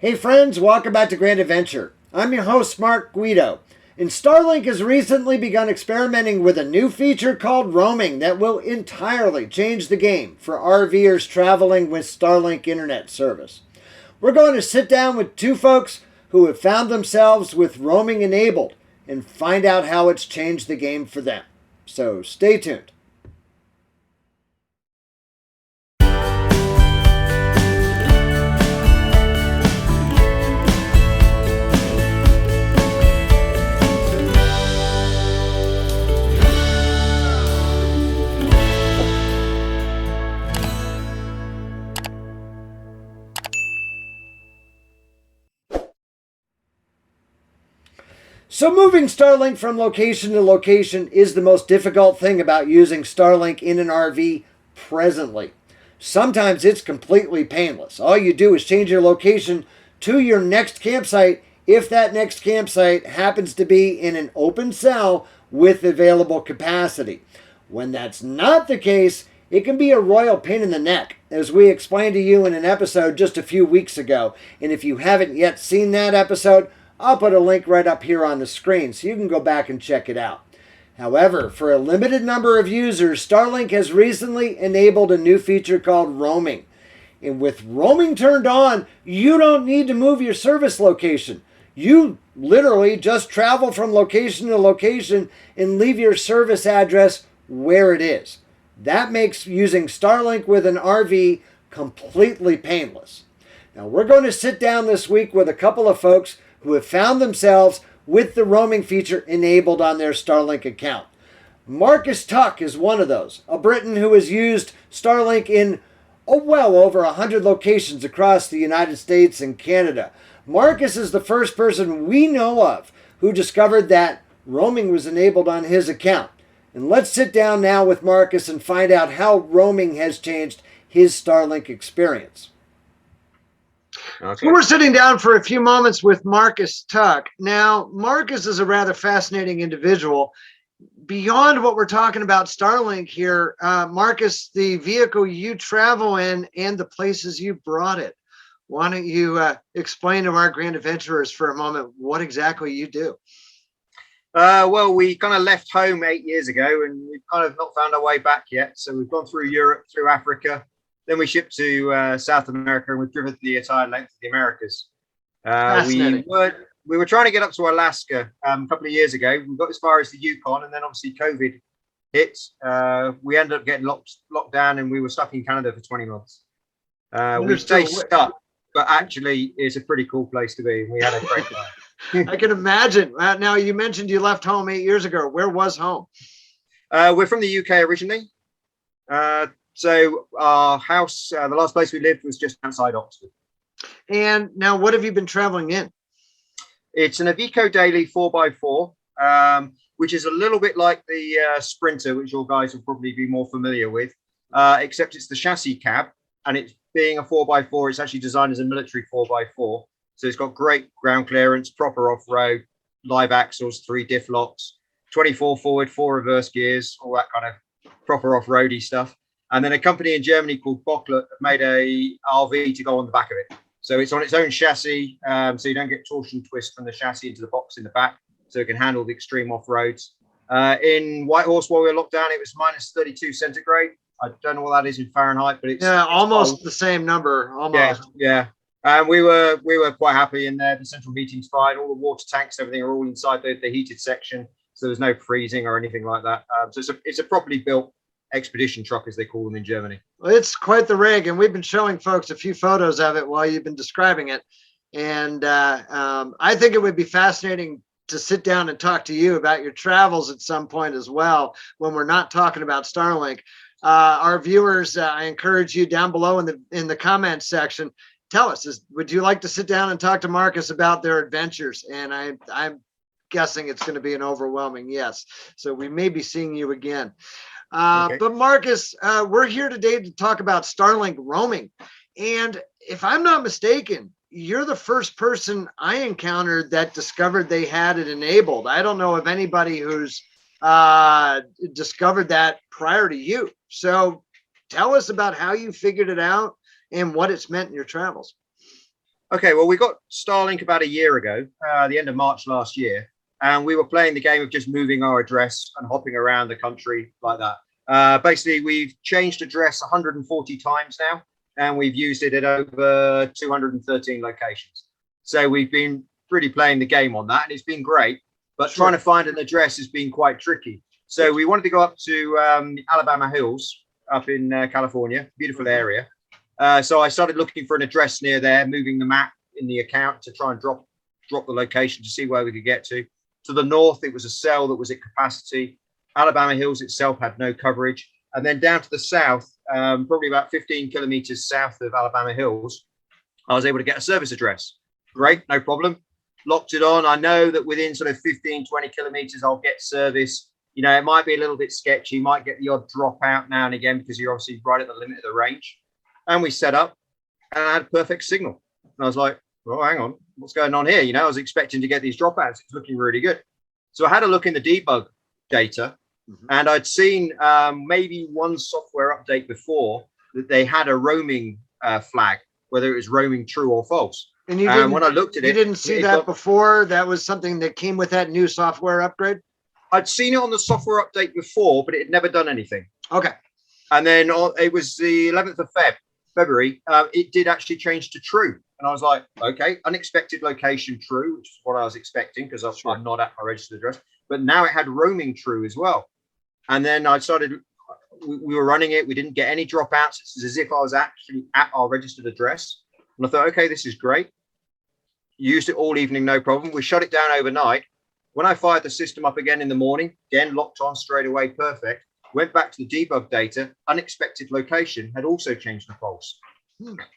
Hey friends, welcome back to Grand Adventure. I'm your host, Mark Guido. And Starlink has recently begun experimenting with a new feature called roaming that will entirely change the game for RVers traveling with Starlink internet service. We're going to sit down with two folks who have found themselves with roaming enabled and find out how it's changed the game for them. So stay tuned. So moving Starlink from location to location is the most difficult thing about using Starlink in an RV presently. Sometimes it's completely painless. All you do is change your location to your next campsite if that next campsite happens to be in an open cell with available capacity. When that's not the case, it can be a royal pain in the neck, as we explained to you in an episode just a few weeks ago. And if you haven't yet seen that episode, I'll put a link right up here on the screen so you can go back and check it out. However, for a limited number of users, Starlink has recently enabled a new feature called roaming. And with roaming turned on, you don't need to move your service location. You literally just travel from location to location and leave your service address where it is. That makes using Starlink with an RV completely painless. Now, we're going to sit down this week with a couple of folks who have found themselves with the roaming feature enabled on their Starlink account. Marcus Tuck is one of those, a Briton who has used Starlink in well over 100 locations across the United States and Canada. Marcus is the first person we know of who discovered that roaming was enabled on his account. And let's sit down now with Marcus and find out how roaming has changed his Starlink experience. Okay. So we're sitting down for a few moments with Marcus Tuck. Now, Marcus is a rather fascinating individual. Beyond what we're talking about Starlink here, Marcus, the vehicle you travel in and the places you brought it. Why don't you explain to our grand adventurers for a moment what exactly you do? Well, we kind of left home 8 years ago and we've kind of not found our way back yet. So we've gone through Europe, through Africa. Then we shipped to South America and we've driven the entire length of the Americas. We were trying to get up to Alaska a couple of years ago. We got as far as the Yukon, and then obviously COVID hit. We ended up getting locked down and we were stuck in Canada for 20 months. We stayed stuck, but actually it's a pretty cool place to be. We had a great time. I can imagine. Now, you mentioned you left home 8 years ago. Where was home? We're from the UK originally. So our house, the last place we lived was just outside Oxford. And now what have you been traveling in? It's an Iveco Daily 4x4, which is a little bit like the Sprinter, which your guys will probably be more familiar with, except it's the chassis cab. And it's being a 4x4, it's actually designed as a military 4x4. So it's got great ground clearance, proper off-road, live axles, 3 diff locks, 24 forward, 4 reverse gears, all that kind of proper off-roady stuff. And then a company in Germany called Bocklet made a RV to go on the back of it. So it's on its own chassis, so you don't get torsion twist from the chassis into the box in the back, so it can handle the extreme off-roads. In Whitehorse, while we were locked down, it was minus 32 centigrade. I don't know what that is in Fahrenheit, but it's almost the same number. Almost. Yeah. And we were quite happy in there. The central heating's fine. All the water tanks, everything are all inside the heated section, so there's no freezing or anything like that. So it's a properly built expedition truck, as they call them in Germany. Well, it's quite the rig, and we've been showing folks a few photos of it while you've been describing it. And I think it would be fascinating to sit down and talk to you about your travels at some point as well, when we're not talking about Starlink. Our viewers, I encourage you down below in the comments section, tell us, would you like to sit down and talk to Marcus about their adventures? And I'm guessing it's going to be an overwhelming yes. So we may be seeing you again. Okay. But Marcus, we're here today to talk about Starlink roaming. And if I'm not mistaken, you're the first person I encountered that discovered they had it enabled. I don't know of anybody who's discovered that prior to you. So tell us about how you figured it out and what it's meant in your travels. Okay, well, we got Starlink about a year ago, the end of March last year, and we were playing the game of just moving our address and hopping around the country like that. Basically, we've changed address 140 times now, and we've used it at over 213 locations. So we've been really playing the game on that, and it's been great. But Sure. trying to find an address has been quite tricky. So we wanted to go up to Alabama Hills up in California, beautiful area. So I started looking for an address near there, moving the map in the account to try and drop the location to see where we could get to. To the north, it was a cell that was at capacity. Alabama Hills itself had no coverage. And then down to the south, probably about 15 kilometers south of Alabama Hills, I was able to get a service address. Great, no problem. Locked it on. I know that within sort of 15, 20 kilometers, I'll get service. You know, it might be a little bit sketchy. You might get the odd drop out now and again because you're obviously right at the limit of the range. And we set up and I had perfect signal. And I was like, well, hang on, what's going on here? You know, I was expecting to get these dropouts. It's looking really good. So I had a look in the debug data, and I'd seen maybe one software update before that they had a roaming flag, whether it was roaming true or false. And you didn't, when I looked at it, you didn't see that before? That was something that came with that new software upgrade? I'd seen it on the software update before, but it had never done anything. Okay. And then it was the 11th of February, it did actually change to true. And I was like, okay, unexpected location true, which is what I was expecting because I'm not at my registered address. But now it had roaming true as well. And then I started, we were running it. We didn't get any dropouts. It's as if I was actually at our registered address. And I thought, okay, this is great. Used it all evening, no problem. We shut it down overnight. When I fired the system up again in the morning, again, locked on straight away, perfect. Went back to the debug data, unexpected location had also changed to false.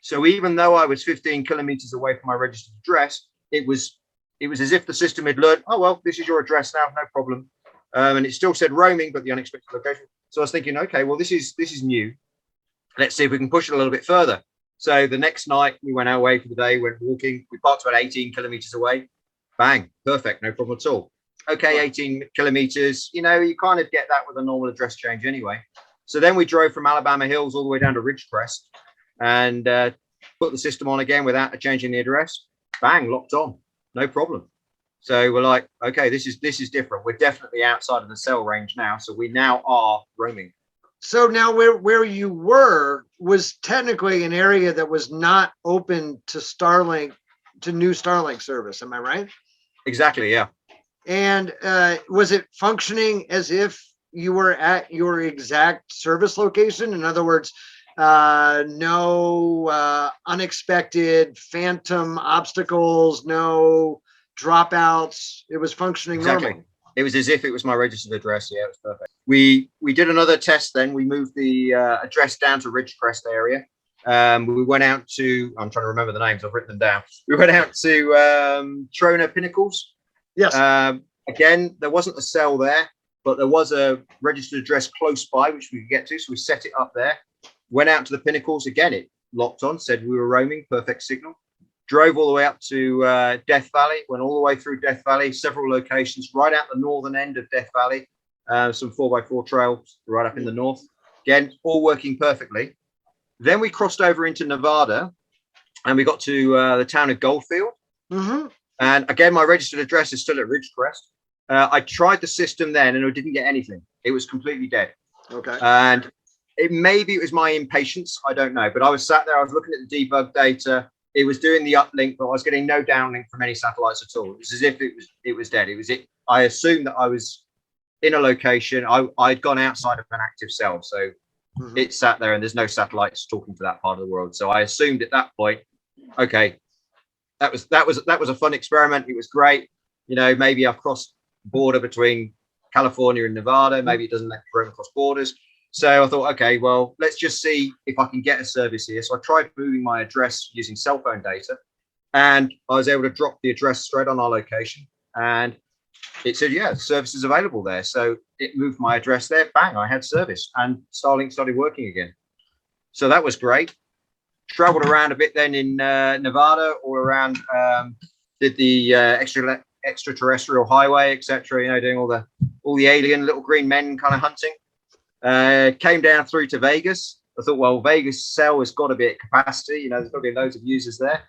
So even though I was 15 kilometers away from my registered address, it was as if the system had learned, oh, well, this is your address now, no problem. And it still said roaming, but the unexpected location. So I was thinking, okay, well, this is new. Let's see if we can push it a little bit further. So the next night we went our way for the day, went walking. We parked about 18 kilometers away. Bang, perfect, no problem at all. Okay, 18 kilometers, you know, you kind of get that with a normal address change anyway. So then we drove from Alabama Hills all the way down to Ridgecrest and put the system on again without changing the address. Bang, locked on, no problem. So we're like, okay, this is different. We're definitely outside of the cell range now. So we now are roaming. So now where you were was technically an area that was not open to Starlink, to new Starlink service. Am I right? Exactly, yeah. And was it functioning as if you were at your exact service location? In other words, no unexpected phantom obstacles, no dropouts. It was functioning normally. It was as if it was my registered address. Yeah, it was perfect. We did another test then. We moved the address down to Ridgecrest area. We went out to, I'm trying to remember the names, I've written them down. We went out to Trona Pinnacles. Yes. Again, there wasn't a cell there, but there was a registered address close by, which we could get to. So we set it up there, went out to the Pinnacles. Again, it locked on, said we were roaming, perfect signal. Drove all the way up to Death Valley, went all the way through Death Valley, several locations, right out the northern end of Death Valley, some 4x4 trails right up in the north. Again, all working perfectly. Then we crossed over into Nevada and we got to the town of Goldfield. Mm-hmm. And again, my registered address is still at Ridgecrest. I tried the system then and I didn't get anything. It was completely dead. Okay. And maybe it was my impatience. I don't know. But I was sat there. I was looking at the debug data. It was doing the uplink, but I was getting no downlink from any satellites at all. It was as if it was dead. I assumed that I was in a location. I'd gone outside of an active cell. So it sat there and there's no satellites talking to that part of the world. So I assumed at that point, okay, that was a fun experiment. It was great. You know, maybe I've crossed the border between California and Nevada. Maybe it doesn't let me roam across borders. So I thought, okay, well, let's just see if I can get a service here. So I tried moving my address using cell phone data, and I was able to drop the address straight on our location. And it said, yeah, service is available there. So it moved my address there. Bang, I had service, and Starlink started working again. So that was great. Traveled around a bit then in Nevada, all around, did the extraterrestrial highway, etc. You know, doing all the alien little green men kind of hunting. Came down through to Vegas. I thought, well, Vegas cell has got to be at capacity. You know, there's got to be loads of users there.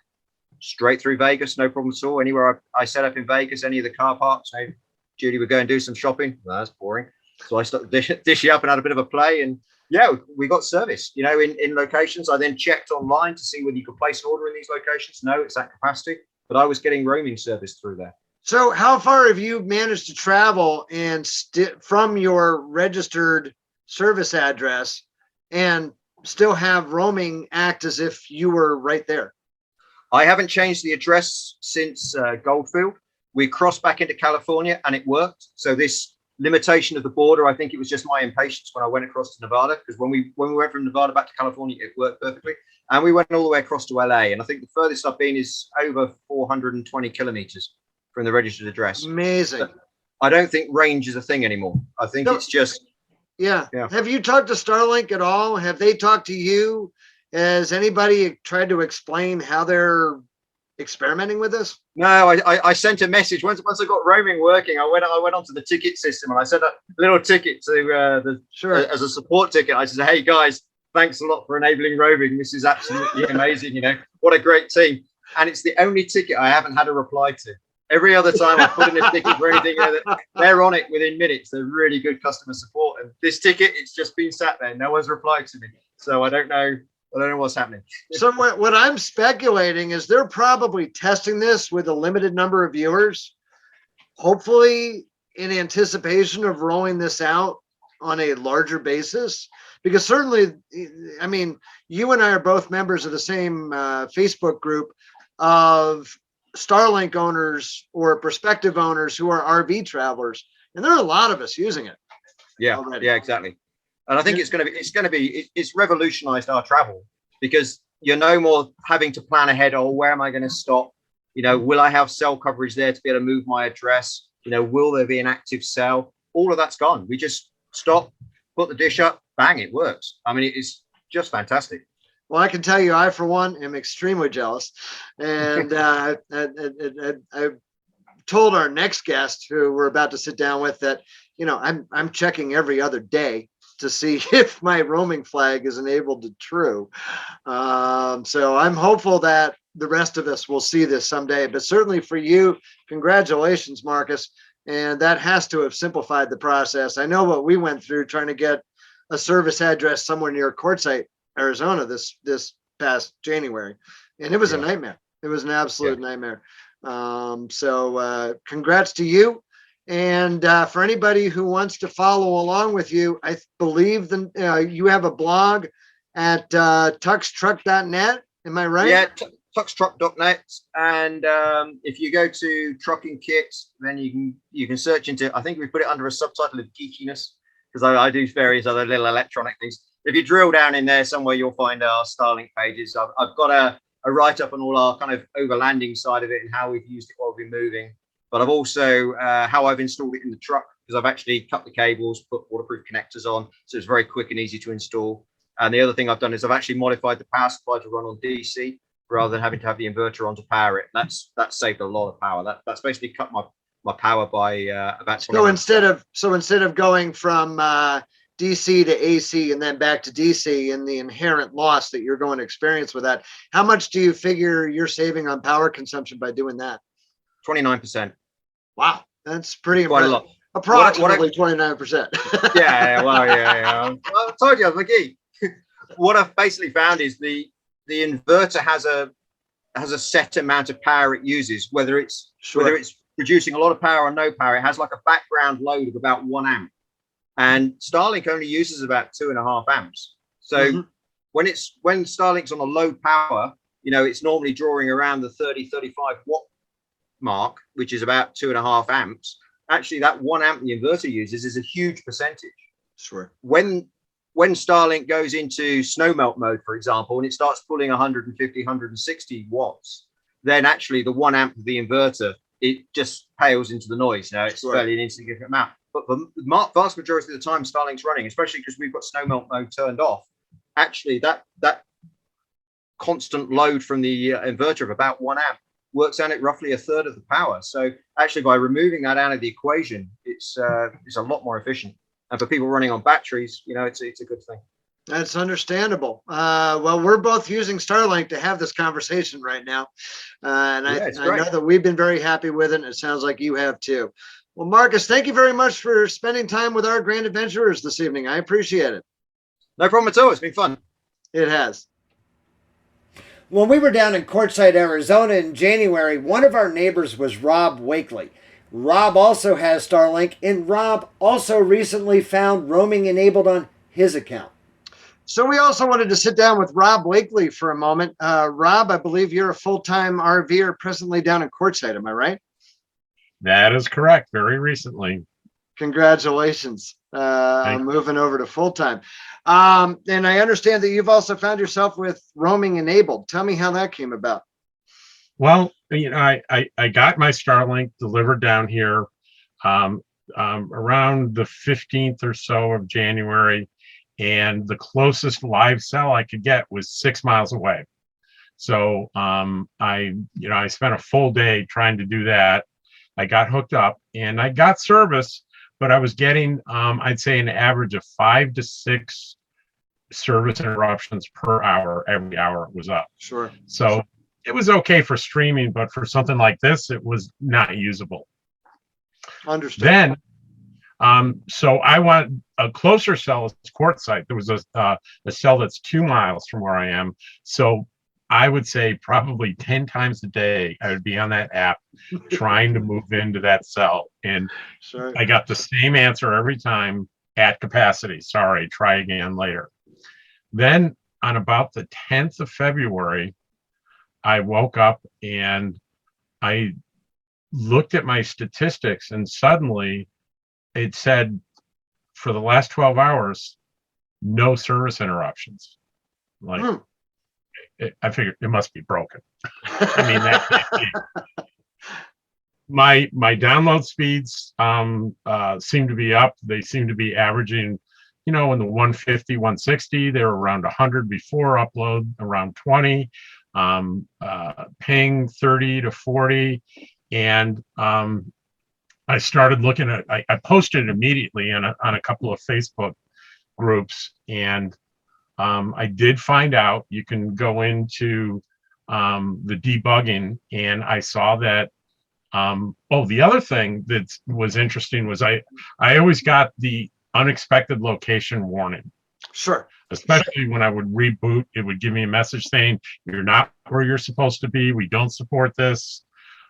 straight through Vegas, no problem at all. Anywhere I set up in Vegas, any of the car parks, you know, Judy would go and do some shopping. Well, that's boring. So I started dishing up and had a bit of a play, and yeah, we got service, you know, in locations. I then checked online to see whether you could place an order in these locations. No, it's at capacity, but I was getting roaming service through there. So how far have you managed to travel and from your registered service address and still have roaming act as if you were right there? I haven't changed the address since Goldfield. We crossed back into California and it worked. So this limitation of the border, I think it was just my impatience when I went across to Nevada, because when we went from Nevada back to California, it worked perfectly. And we went all the way across to LA. And I think the furthest I've been is over 420 kilometers from the registered address. Amazing. But I don't think range is a thing anymore. I think it's just. Yeah. Have you talked to Starlink at all? Have they talked to you? Has anybody tried to explain how they're experimenting with this? No, I sent a message once I got roaming working. I went onto the ticket system and I sent a little ticket to as a support ticket. I said, "Hey guys, thanks a lot for enabling roaming. This is absolutely amazing. You know, what a great team." And it's the only ticket I haven't had a reply to. Every other time I put in a ticket for anything, you know, they're on it within minutes. They're really good customer support. And this ticket, it's just been sat there. No one's replied to me. So I don't know what's happening. So what I'm speculating is they're probably testing this with a limited number of viewers, hopefully in anticipation of rolling this out on a larger basis. Because certainly, I mean, you and I are both members of the same Facebook group of Starlink owners or prospective owners who are RV travelers, and there are a lot of us using it. Yeah, already. Yeah, exactly. And I think it's revolutionized our travel, because you're no more having to plan ahead. Oh, where am I going to stop? You know, will I have cell coverage there to be able to move my address? You know, will there be an active cell? All of that's gone. We just stop, put the dish up, bang, it works. I mean, it's just fantastic. Well, I can tell you, I, for one, am extremely jealous. And I told our next guest, who we're about to sit down with, that, you know, I'm checking every other day to see if my roaming flag is enabled to true. So I'm hopeful that the rest of us will see this someday. But certainly for you, congratulations, Marcus. And that has to have simplified the process. I know what we went through trying to get a service address somewhere near Quartzsite, Arizona this past January, and it was a nightmare. It was an absolute nightmare. So congrats to you. And for anybody who wants to follow along with you, I believe you have a blog at tuxtruck.net. Am I right? Yeah, tuxtruck.net. And if you go to Trucking Kit, then you can search into, I think we put it under a subtitle of geekiness, because I do various other little electronic things. If you drill down in there somewhere, you'll find our Starlink pages. I've got a write-up on all our kind of overlanding side of it and how we've used it while we've been moving. But I've also how I've installed it in the truck, because I've actually cut the cables, put waterproof connectors on, so it's very quick and easy to install. And the other thing I've done is I've actually modified the power supply to run on DC rather than having to have the inverter on to power it. That's saved a lot of power. That's basically cut my power by about 20%. So instead of going from DC to AC and then back to DC, and the inherent loss that you're going to experience with that, how much do you figure you're saving on power consumption by doing that? 29%. Wow, that's pretty quite impressive. A lot. Approximately 29%. Yeah. I told you I was a geek. What I've basically found is the inverter has a set amount of power it uses, whether it's producing a lot of power or no power. It has like a background load of about 1 amp. And Starlink only uses about 2.5 amps. So when Starlink's on a low power, you know, it's normally drawing around the 30-35 watt mark, which is about 2.5 amps. Actually, that 1 amp the inverter uses is a huge percentage. Sure. When Starlink goes into snow melt mode, for example, and it starts pulling 150, 160 watts, then actually the 1 amp of the inverter, it just pales into the noise. Now, it's fairly an insignificant amount. But the vast majority of the time Starlink's running, especially because we've got snow melt mode turned off, actually that constant load from the inverter of about 1 amp works out at roughly a third of the power. So actually by removing that out of the equation, it's a lot more efficient. And for people running on batteries, you know, it's a good thing. That's understandable. Well, we're both using Starlink to have this conversation right now. And Yeah, it's I know great. that we've been very happy with it. And it sounds like you have too. Well, Marcus, thank you very much for spending time with our grand adventurers this evening. I appreciate it. No problem at all. It's been fun. It has. When we were down in Quartzsite, Arizona in January, one of our neighbors was Rob Wakely. Rob also has Starlink, and Rob also recently found roaming enabled on his account. So we also wanted to sit down with Rob Wakely for a moment. Rob, I believe you're a full-time RVer presently down in Quartzsite. Am I right? That is correct. Very recently. Congratulations. Moving over to full-time. And I understand that you've also found yourself with roaming enabled. Tell me how that came about. Well, I got my Starlink delivered down here around the 15th or so of January, and the closest live cell I could get was 6 miles away. So I spent a full day trying to do that. I got hooked up and I got service, but I was getting, I'd say, an average of 5 to 6 service interruptions per hour. Every hour it was up. Sure. So it was okay for streaming, but for something like this, it was not usable. Understood. Then, so I want a closer cell as Quartzsite. There was a cell that's 2 miles from where I am. So I would say probably 10 times a day, I would be on that app trying to move into that cell. And sure. I got the same answer every time: at capacity. Sorry, try again later. Then on about the 10th of February, I woke up and I looked at my statistics, and suddenly it said for the last 12 hours, no service interruptions. Like, I figured it must be broken. I mean, my download speeds seem to be up. They seem to be averaging, in the 150, 160. They were around 100 before upload, around 20. Ping 30 to 40. And I started looking at, I posted it immediately on a couple of Facebook groups, and I did find out you can go into the debugging, and I saw that. The other thing that was interesting was I always got the unexpected location warning. Sure. Especially when I would reboot, it would give me a message saying, you're not where you're supposed to be. We don't support this.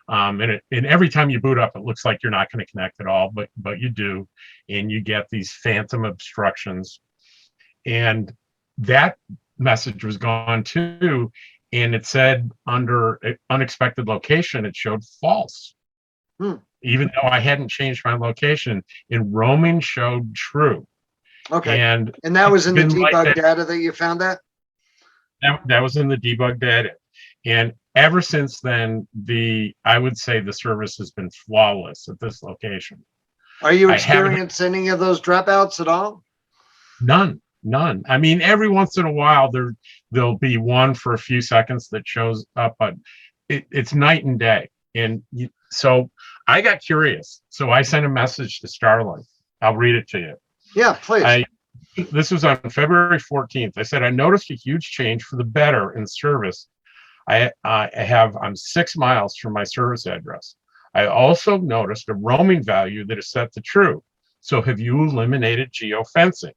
And every time you boot up, it looks like you're not going to connect at all, but you do. And you get these phantom obstructions. And that message was gone too. And it said under unexpected location, it showed false. Even though I hadn't changed my location, and roaming showed true. Okay. And that was in the debug data that you found that? That was in the debug data. And ever since then, I would say the service has been flawless at this location. Are you experiencing any of those dropouts at all? None. I mean, every once in a while, there'll be one for a few seconds that shows up, but it's night and day. And so I got curious. So I sent a message to Starlink. I'll read it to you. Yeah, please. This was on February 14th. I said, I noticed a huge change for the better in service. I'm 6 miles from my service address. I also noticed a roaming value that is set to true. So have you eliminated geofencing?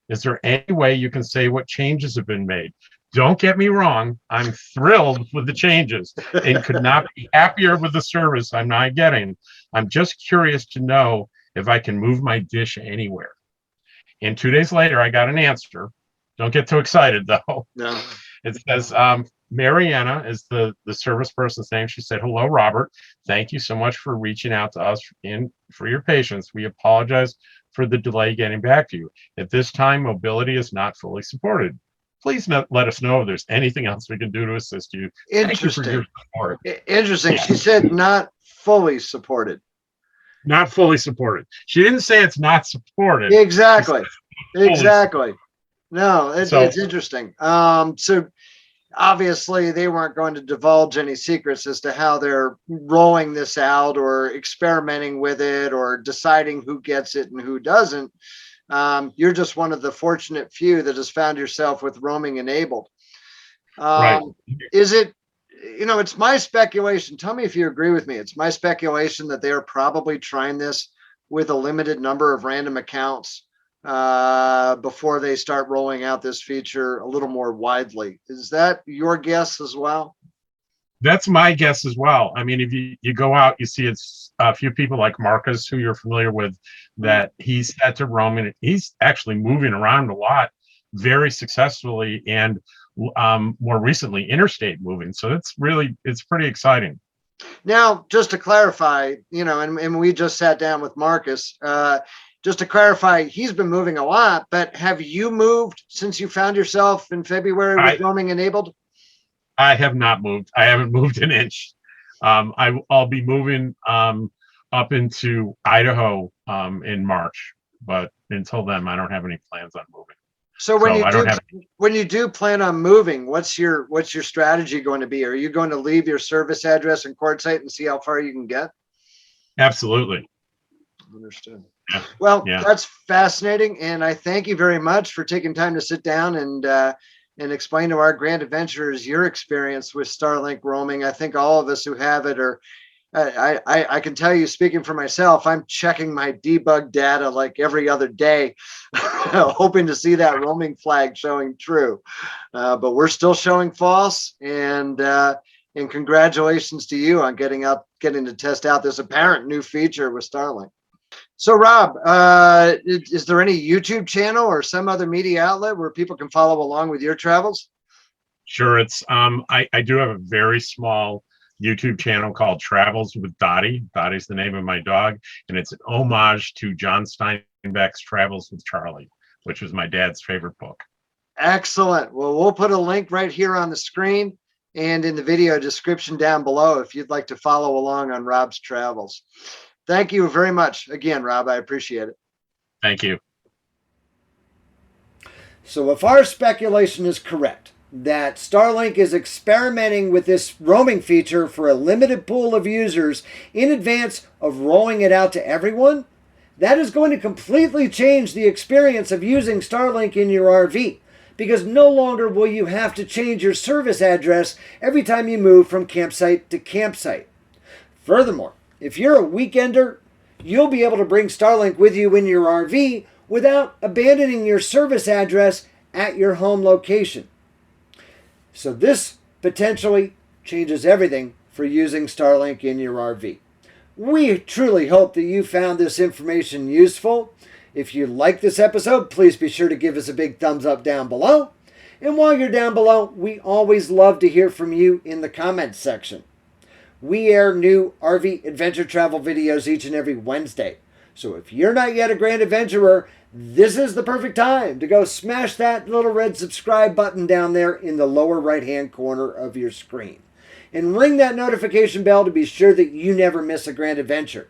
Is there any way you can say what changes have been made? Don't get me wrong. I'm thrilled with the changes and could not be happier with the service I'm not getting. I'm just curious to know if I can move my dish anywhere. And 2 days later, I got an answer. Don't get too excited, though. No. It says, Mariana is the service person's name. She said, hello, Robert. Thank you so much for reaching out to us and for your patience. We apologize for the delay getting back to you. At this time, mobility is not fully supported. Please let us know if there's anything else we can do to assist you. Interesting. Thank you for your support. Interesting. Yeah. She said not fully supported. Not fully supported. She didn't say it's not supported. Exactly. Exactly. No, it's interesting. So obviously they weren't going to divulge any secrets as to how they're rolling this out or experimenting with it or deciding who gets it and who doesn't. You're just one of the fortunate few that has found yourself with roaming enabled. Right. Is it, it's my speculation. Tell me if you agree with me. It's my speculation that they are probably trying this with a limited number of random accounts before they start rolling out this feature a little more widely. Is that your guess as well? That's my guess as well. I mean, if you go out, you see it's a few people like Marcus, who you're familiar with, that he's had to roam, and he's actually moving around a lot very successfully, and more recently interstate moving. So it's pretty exciting. Now, just to clarify, and we just sat down with Marcus. Just to clarify, he's been moving a lot, but have you moved since you found yourself in February with roaming enabled? I have not moved. I haven't moved an inch. I'll be moving up into Idaho in March, but until then, I don't have any plans on moving. So when you do plan on moving, what's your strategy going to be? Are you going to leave your service address in Quartzsite and see how far you can get? Absolutely. Understood. Yeah. Well, that's fascinating, and I thank you very much for taking time to sit down and explain to our grand adventurers your experience with Starlink roaming. I think all of us who have it are. I can tell you, speaking for myself, I'm checking my debug data like every other day, hoping to see that roaming flag showing true. But we're still showing false, and congratulations to you on getting to test out this apparent new feature with Starlink. So, Rob, is there any YouTube channel or some other media outlet where people can follow along with your travels? Sure. It's I do have a very small YouTube channel called Travels with Dottie. Dottie's the name of my dog, and it's an homage to John Steinbeck's Travels with Charlie, which was my dad's favorite book. Excellent. Well, we'll put a link right here on the screen and in the video description down below if you'd like to follow along on Rob's travels. Thank you very much again, Rob. I appreciate it. Thank you. So if our speculation is correct, that Starlink is experimenting with this roaming feature for a limited pool of users in advance of rolling it out to everyone, that is going to completely change the experience of using Starlink in your RV, because no longer will you have to change your service address every time you move from campsite to campsite. Furthermore, if you're a weekender, you'll be able to bring Starlink with you in your RV without abandoning your service address at your home location. So this potentially changes everything for using Starlink in your RV. We truly hope that you found this information useful. If you like this episode, please be sure to give us a big thumbs up down below. And while you're down below, we always love to hear from you in the comments section. We air new RV adventure travel videos each and every Wednesday. So if you're not yet a grand adventurer, this is the perfect time to go smash that little red subscribe button down there in the lower right-hand corner of your screen. And ring that notification bell to be sure that you never miss a grand adventure.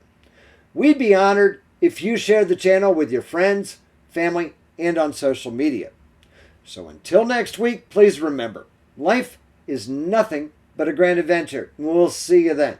We'd be honored if you shared the channel with your friends, family, and on social media. So until next week, please remember, life is nothing but a grand adventure. We'll see you then.